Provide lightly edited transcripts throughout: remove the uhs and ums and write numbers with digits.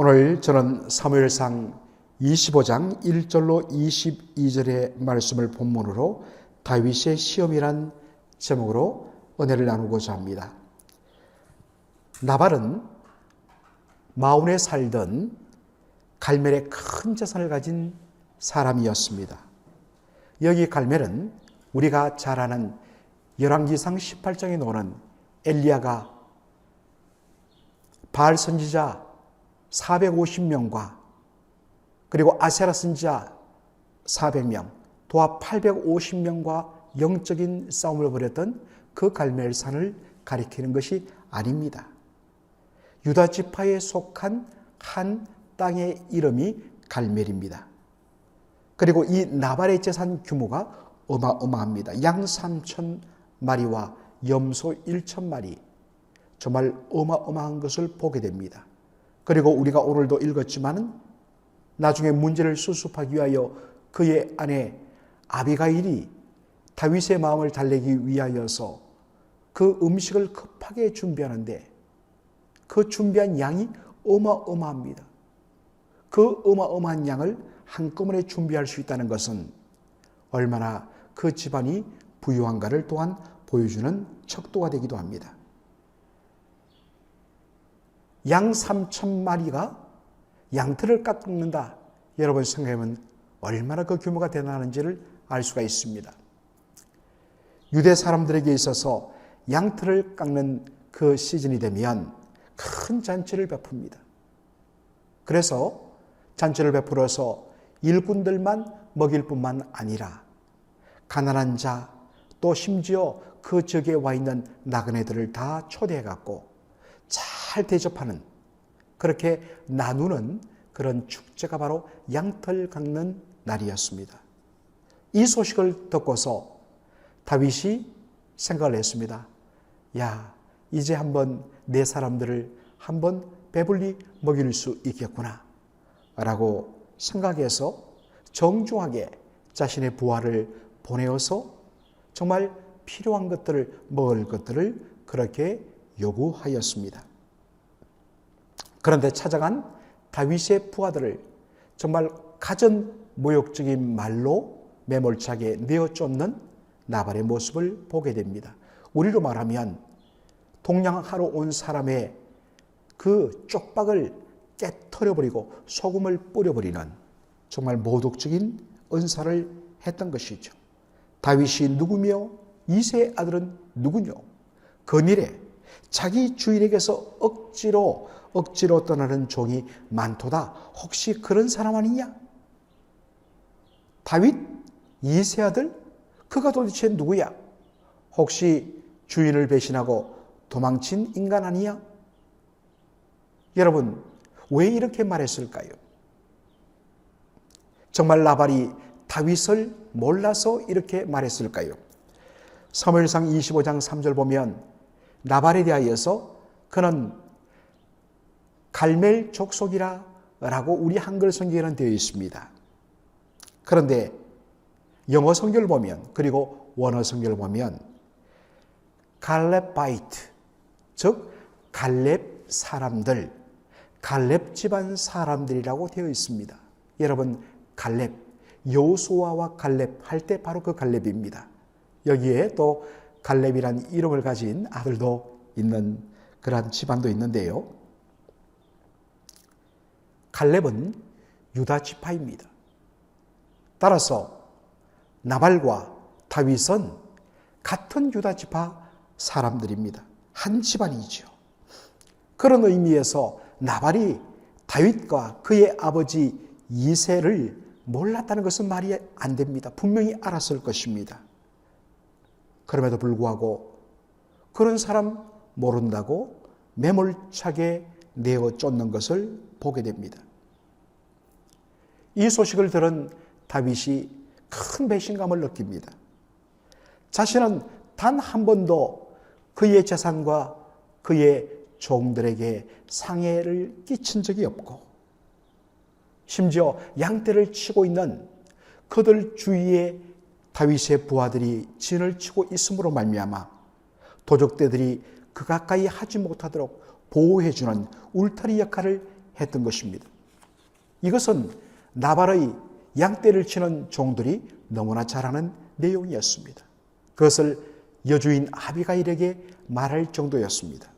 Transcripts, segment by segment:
오늘 저는 사무엘상 25장 1절로 22절의 말씀을 본문으로 다윗의 시험이란 제목으로 은혜를 나누고자 합니다. 나발은 마온에 살던 갈멜의 큰 재산을 가진 사람이었습니다. 여기 갈멜은 우리가 잘 아는 열왕기상 18장에 나오는 엘리야가 바알 선지자 450명과 그리고 아세라 선지자 400명, 도합 850명과 영적인 싸움을 벌였던 그 갈멜산을 가리키는 것이 아닙니다. 유다 지파에 속한 한 땅의 이름이 갈멜입니다. 그리고 이 나발의 재산 규모가 어마어마합니다. 양 3,000마리와 염소 1,000마리, 정말 어마어마한 것을 보게 됩니다. 그리고 우리가 오늘도 읽었지만 나중에 문제를 수습하기 위하여 그의 아내 아비가일이 다윗의 마음을 달래기 위하여서 그 음식을 급하게 준비하는데 그 준비한 양이 어마어마합니다. 그 어마어마한 양을 한꺼번에 준비할 수 있다는 것은 얼마나 그 집안이 부유한가를 또한 보여주는 척도가 되기도 합니다. 양 3,000마리가 양털을 깎는다. 여러분 생각하면 얼마나 그 규모가 대단한지를 알 수가 있습니다. 유대 사람들에게 있어서 양털을 깎는 그 시즌이 되면 큰 잔치를 베풉니다. 그래서 잔치를 베풀어서 일꾼들만 먹일 뿐만 아니라 가난한 자, 또 심지어 그 지역에 와 있는 나그네들을 다 초대해갖고 잘 대접하는, 그렇게 나누는 그런 축제가 바로 양털 깎는 날이었습니다. 이 소식을 듣고서 다윗이 생각을 했습니다. 야, 이제 한번 내 사람들을 한번 배불리 먹일 수 있겠구나 라고 생각해서 정중하게 자신의 부하를 보내어서 정말 필요한 것들을, 먹을 것들을 그렇게 요구하였습니다. 그런데 찾아간 다윗의 부하들을 정말 가전모욕적인 말로 매몰차게 내어쫓는 나발의 모습을 보게 됩니다. 우리로 말하면 동냥하러 온 사람의 그 쪽박을 깨트려버리고 소금을 뿌려버리는 정말 모독적인 언사를 했던 것이죠. 다윗이 누구며 이새의 아들은 누구뇨? 건일에 자기 주인에게서 억지로 떠나는 종이 많도다. 혹시 그런 사람 아니냐? 다윗 이새 아들? 그가 도대체 누구야? 혹시 주인을 배신하고 도망친 인간 아니야? 여러분, 왜 이렇게 말했을까요? 정말 나발이 다윗을 몰라서 이렇게 말했을까요? 사무엘상 25장 3절 보면 나발에 대하여서 그는 갈멜 족속이라 라고 우리 한글 성경에는 되어 있습니다. 그런데 영어 성경을 보면, 그리고 원어 성경을 보면 갈렙바이트, 즉 갈렙 사람들, 갈렙 집안 사람들이라고 되어 있습니다. 여러분, 갈렙, 여호수아와 갈렙 할 때 바로 그 갈렙입니다. 여기에 또 갈렙이란 이름을 가진 아들도 있는 그러한 집안도 있는데요. 갈렙은 유다 지파입니다. 따라서 나발과 다윗은 같은 유다 지파 사람들입니다. 한 집안이죠. 그런 의미에서 나발이 다윗과 그의 아버지 이새를 몰랐다는 것은 말이 안 됩니다. 분명히 알았을 것입니다. 그럼에도 불구하고 그런 사람 모른다고 매몰차게 내어 쫓는 것을 보게 됩니다. 이 소식을 들은 다윗이 큰 배신감을 느낍니다. 자신은 단 한 번도 그의 재산과 그의 종들에게 상해를 끼친 적이 없고, 심지어 양떼를 치고 있는 그들 주위에 다윗의 부하들이 진을 치고 있음으로 말미암아 도적대들이 그 가까이 하지 못하도록 보호해주는 울타리 역할을 했던 것입니다. 이것은 나발의 양떼를 치는 종들이 너무나 잘 아는 내용이었습니다. 그것을 여주인 아비가일에게 말할 정도였습니다.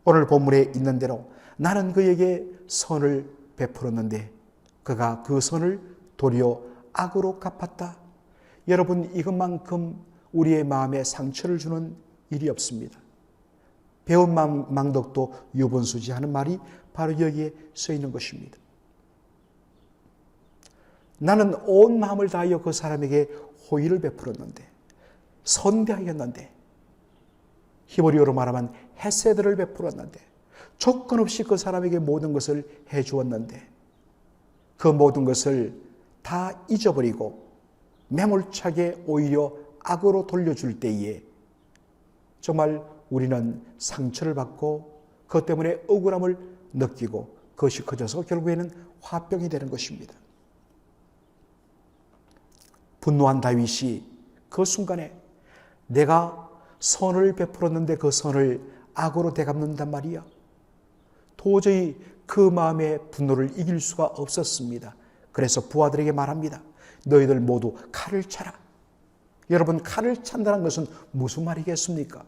오늘 본문에 있는 대로 나는 그에게 선을 베풀었는데 그가 그 선을 도리어 악으로 갚았다. 여러분, 이것만큼 우리의 마음에 상처를 주는 일이 없습니다. 배운 망덕도 유분수지 하는 말이 바로 여기에 써 있는 것입니다. 나는 온 마음을 다하여 그 사람에게 호의를 베풀었는데, 선대하였는데, 히브리어로 말하면 헤세드를 베풀었는데, 조건 없이 그 사람에게 모든 것을 해주었는데, 그 모든 것을 다 잊어버리고 매몰차게 오히려 악으로 돌려줄 때에 정말 우리는 상처를 받고 그것 때문에 억울함을 느끼고 그것이 커져서 결국에는 화병이 되는 것입니다. 분노한 다윗이 그 순간에 내가 선을 베풀었는데 그 선을 악으로 되갚는단 말이야. 도저히 그 마음의 분노를 이길 수가 없었습니다. 그래서 부하들에게 말합니다. 너희들 모두 칼을 차라. 여러분, 칼을 찬다는 것은 무슨 말이겠습니까?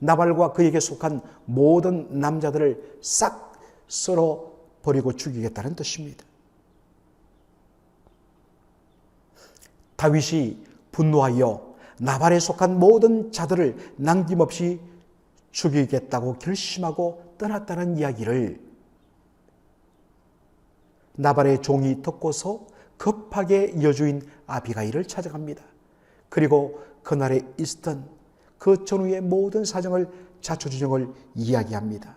나발과 그에게 속한 모든 남자들을 싹 썰어 버리고 죽이겠다는 뜻입니다. 다윗이 분노하여 나발에 속한 모든 자들을 남김없이 죽이겠다고 결심하고 떠났다는 이야기를 나발의 종이 듣고서 급하게 여주인 아비가일을 찾아갑니다. 그리고 그날에 있었던 그 전후의 모든 사정을 자초지종을 이야기합니다.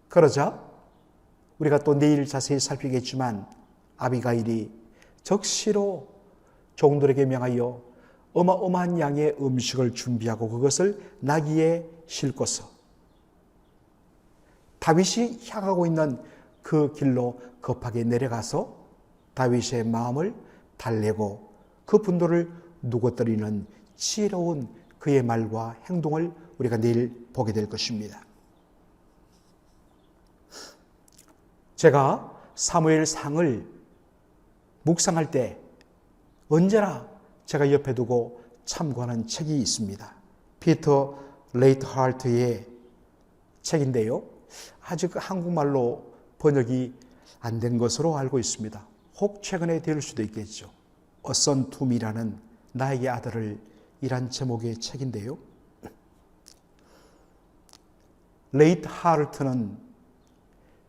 그러자 우리가 또 내일 자세히 살피겠지만 아비가일이 적시로 종들에게 명하여 어마어마한 양의 음식을 준비하고 그것을 나귀에 싣고서 다윗이 향하고 있는 그 길로 급하게 내려가서 다윗의 마음을 달래고 그 분노를 누구뜨리는 지혜로운 그의 말과 행동을 우리가 내일 보게 될 것입니다. 제가 사무엘상을 묵상할 때 언제나 제가 옆에 두고 참고하는 책이 있습니다. 피터 레이트하르트의 책인데요. 아직 한국말로 번역이 안 된 것으로 알고 있습니다. 혹 최근에 될 수도 있겠죠. A Son to Me라는 나에게 아들을 이란 제목의 책인데요. 레이트하르트는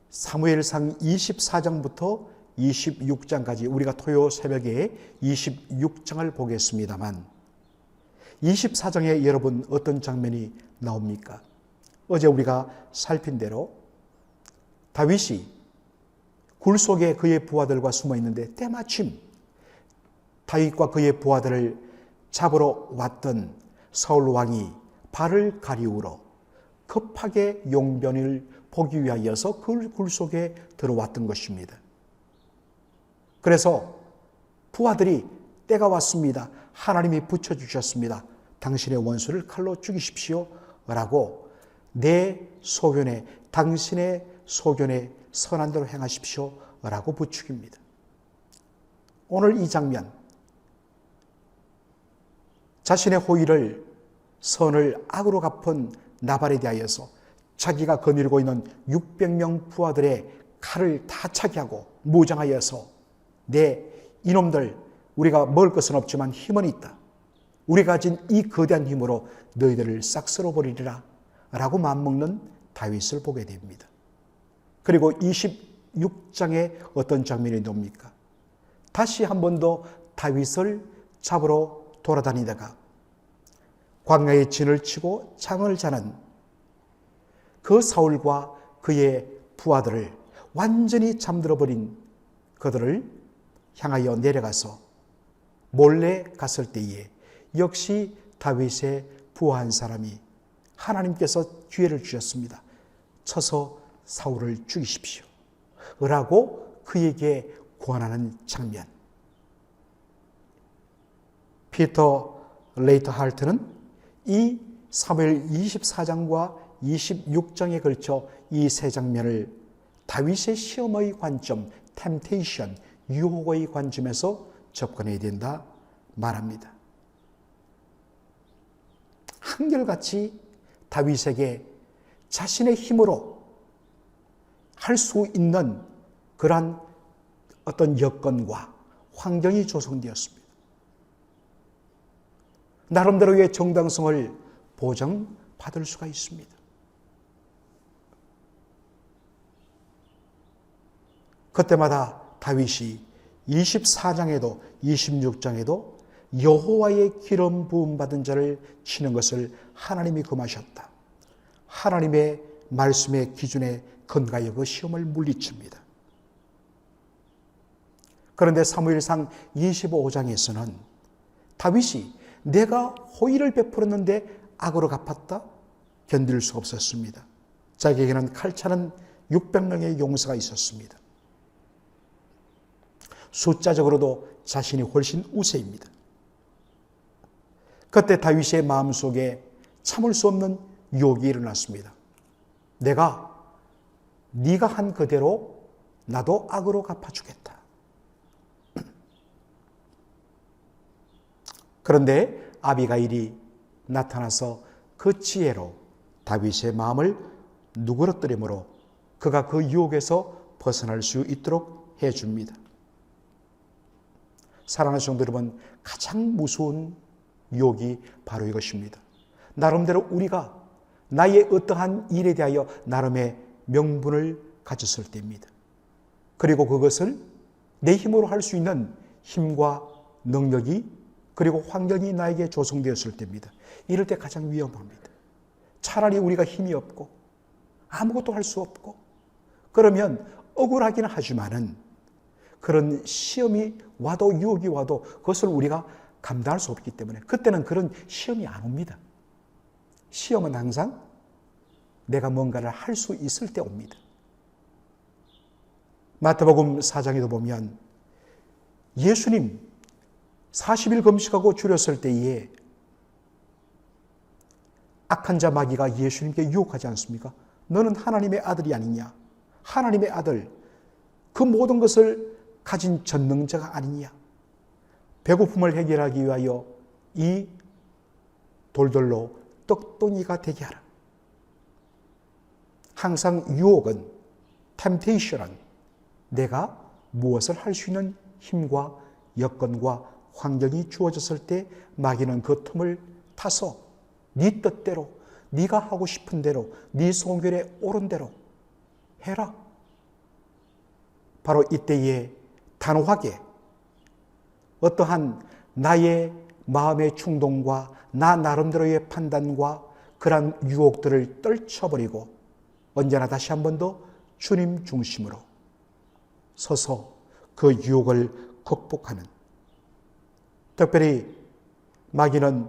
사무엘상 24장부터 26장까지 우리가 토요 새벽에 26장을 보겠습니다만 24장에 여러분 어떤 장면이 나옵니까? 어제 우리가 살핀 대로 다윗이 굴 속에 그의 부하들과 숨어 있는데 때마침 다윗과 그의 부하들을 잡으러 왔던 사울 왕이 발을 가리우러 급하게 용변을 보기 위하여서 그 굴 속에 들어왔던 것입니다. 그래서 부하들이 때가 왔습니다. 하나님이 붙여주셨습니다. 당신의 원수를 칼로 죽이십시오. 라고 내 소견에 당신의 소견에 선한 대로 행하십시오. 라고 부축입니다. 오늘 이 장면 자신의 호의를 선을 악으로 갚은 나발에 대하여서 자기가 거느리고 있는 600명 부하들의 칼을 다 차게 하고 무장하여서 내 이놈들 우리가 먹을 것은 없지만 힘은 있다. 우리가 가진 이 거대한 힘으로 너희들을 싹 쓸어버리리라 라고 맘먹는 다윗을 보게 됩니다. 그리고 26장에 어떤 장면이 나옵니까? 다시 한 번 더 다윗을 잡으러 돌아다니다가 광야에 진을 치고 창을 자는 그 사울과 그의 부하들을 완전히 잠들어버린 그들을 향하여 내려가서 몰래 갔을 때에 역시 다윗의 부하 한 사람이 하나님께서 기회를 주셨습니다. 쳐서 사울을 죽이십시오. 라고 그에게 권하는 장면. 피터 레이트하르트는 이 사무엘 24장과 26장에 걸쳐 이 세 장면을 다윗의 시험의 관점, 템테이션, 유혹의 관점에서 접근해야 된다 말합니다. 한결같이 다윗에게 자신의 힘으로 할 수 있는 그러한 어떤 여건과 환경이 조성되었습니다. 나름대로의 정당성을 보장받을 수가 있습니다. 그때마다 다윗이 24장에도 26장에도 여호와의 기름 부음 받은 자를 치는 것을 하나님이 금하셨다. 하나님의 말씀의 기준에 근거하여 그 시험을 물리칩니다. 그런데 사무엘상 25장에서는 다윗이 내가 호의를 베풀었는데 악으로 갚았다? 견딜 수 없었습니다. 자기에게는 칼차는 600명의 용사가 있었습니다. 숫자적으로도 자신이 훨씬 우세입니다. 그때 다윗의 마음속에 참을 수 없는 유혹이 일어났습니다. 네가 한 그대로 나도 악으로 갚아주겠다. 그런데 아비가일이 나타나서 그 지혜로 다윗의 마음을 누그러뜨리므로 그가 그 유혹에서 벗어날 수 있도록 해줍니다. 사랑하는 성도 여러분, 가장 무서운 유혹이 바로 이것입니다. 나름대로 우리가 나의 어떠한 일에 대하여 나름의 명분을 가졌을 때입니다. 그리고 그것을 내 힘으로 할 수 있는 힘과 능력이 그리고 환경이 나에게 조성되었을 때입니다. 이럴 때 가장 위험합니다. 차라리 우리가 힘이 없고 아무것도 할 수 없고 그러면 억울하기는 하지만은 그런 시험이 와도 유혹이 와도 그것을 우리가 감당할 수 없기 때문에 그때는 그런 시험이 안 옵니다. 시험은 항상 내가 뭔가를 할 수 있을 때 옵니다. 마태복음 4장에도 보면 예수님 40일 금식하고 줄였을 때에 악한 자 마귀가 예수님께 유혹하지 않습니까? 너는 하나님의 아들이 아니냐? 하나님의 아들, 그 모든 것을 가진 전능자가 아니냐? 배고픔을 해결하기 위하여 이 돌들로 떡덩이가 되게 하라. 항상 유혹은, 템테이션은 내가 무엇을 할 수 있는 힘과 여건과 환경이 주어졌을 때 마귀는 그 틈을 타서 네 뜻대로, 네가 하고 싶은 대로, 네 소견에 옳은 대로 해라. 바로 이때에 단호하게 어떠한 나의 마음의 충동과 나 나름대로의 판단과 그러한 유혹들을 떨쳐버리고 언제나 다시 한 번 더 주님 중심으로 서서 그 유혹을 극복하는, 특별히 마귀는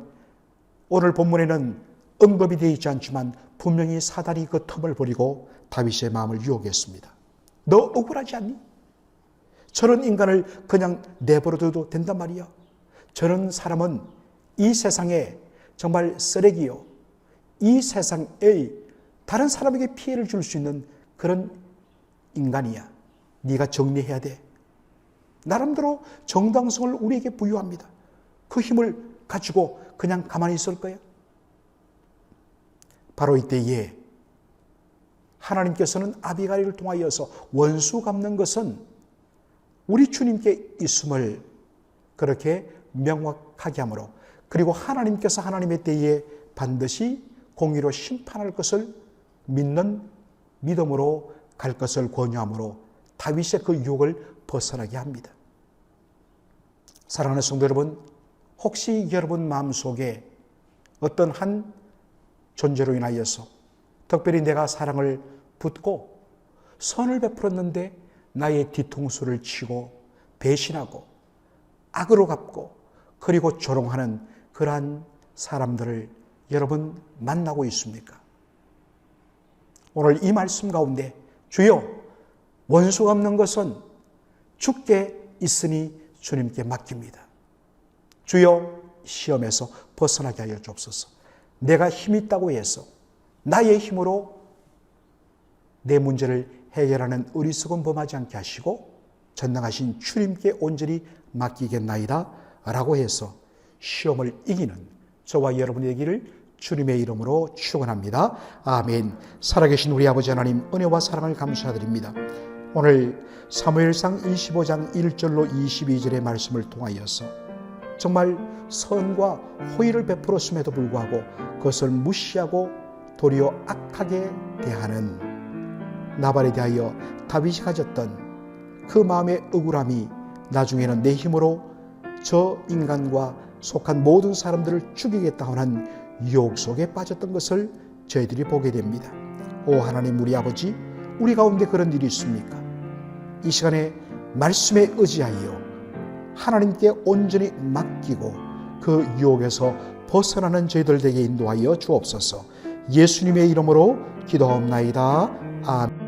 오늘 본문에는 언급이 되어 있지 않지만 분명히 사단이 그 틈을 버리고 다윗의 마음을 유혹했습니다. 너 억울하지 않니? 저런 인간을 그냥 내버려둬도 된단 말이야. 저런 사람은 이 세상에 정말 쓰레기요. 이 세상에 다른 사람에게 피해를 줄 수 있는 그런 인간이야. 네가 정리해야 돼. 나름대로 정당성을 우리에게 부여합니다. 그 힘을 가지고 그냥 가만히 있을 거야? 바로 이때에 하나님께서는 아비가일을 통하여서 원수 갚는 것은 우리 주님께 있음을 그렇게 명확하게 하므로, 그리고 하나님께서 하나님의 때에 반드시 공의로 심판할 것을 믿는 믿음으로 갈 것을 권유하므로 다윗의 그 유혹을 벗어나게 합니다. 사랑하는 성도 여러분, 혹시 여러분 마음속에 어떤 한 존재로 인하여서 특별히 내가 사랑을 붙고 선을 베풀었는데 나의 뒤통수를 치고 배신하고 악으로 갚고 그리고 조롱하는 그러한 사람들을 여러분 만나고 있습니까? 오늘 이 말씀 가운데 주여, 원수 갚는 것은 주께 있으니 주님께 맡깁니다. 주여, 시험에서 벗어나게 하여 주옵소서. 내가 힘이 있다고 해서 나의 힘으로 내 문제를 해결하는 어리석은 범하지 않게 하시고 전능하신 주님께 온전히 맡기겠나이다 라고 해서 시험을 이기는 저와 여러분이 되기를 주님의 이름으로 축원합니다. 아멘. 살아계신 우리 아버지 하나님, 은혜와 사랑을 감사드립니다. 오늘 사무엘상 25장 1절로 22절의 말씀을 통하여서 정말 선과 호의를 베풀었음에도 불구하고 그것을 무시하고 도리어 악하게 대하는 나발에 대하여 다윗이 가졌던 그 마음의 억울함이 나중에는 내 힘으로 저 인간과 속한 모든 사람들을 죽이겠다 하는 유혹 속에 빠졌던 것을 저희들이 보게 됩니다. 오 하나님, 우리 아버지, 우리 가운데 그런 일이 있습니까? 이 시간에 말씀에 의지하여 하나님께 온전히 맡기고 그 유혹에서 벗어나는 저희들 되게 인도하여 주옵소서. 예수님의 이름으로 기도하옵나이다. 아멘.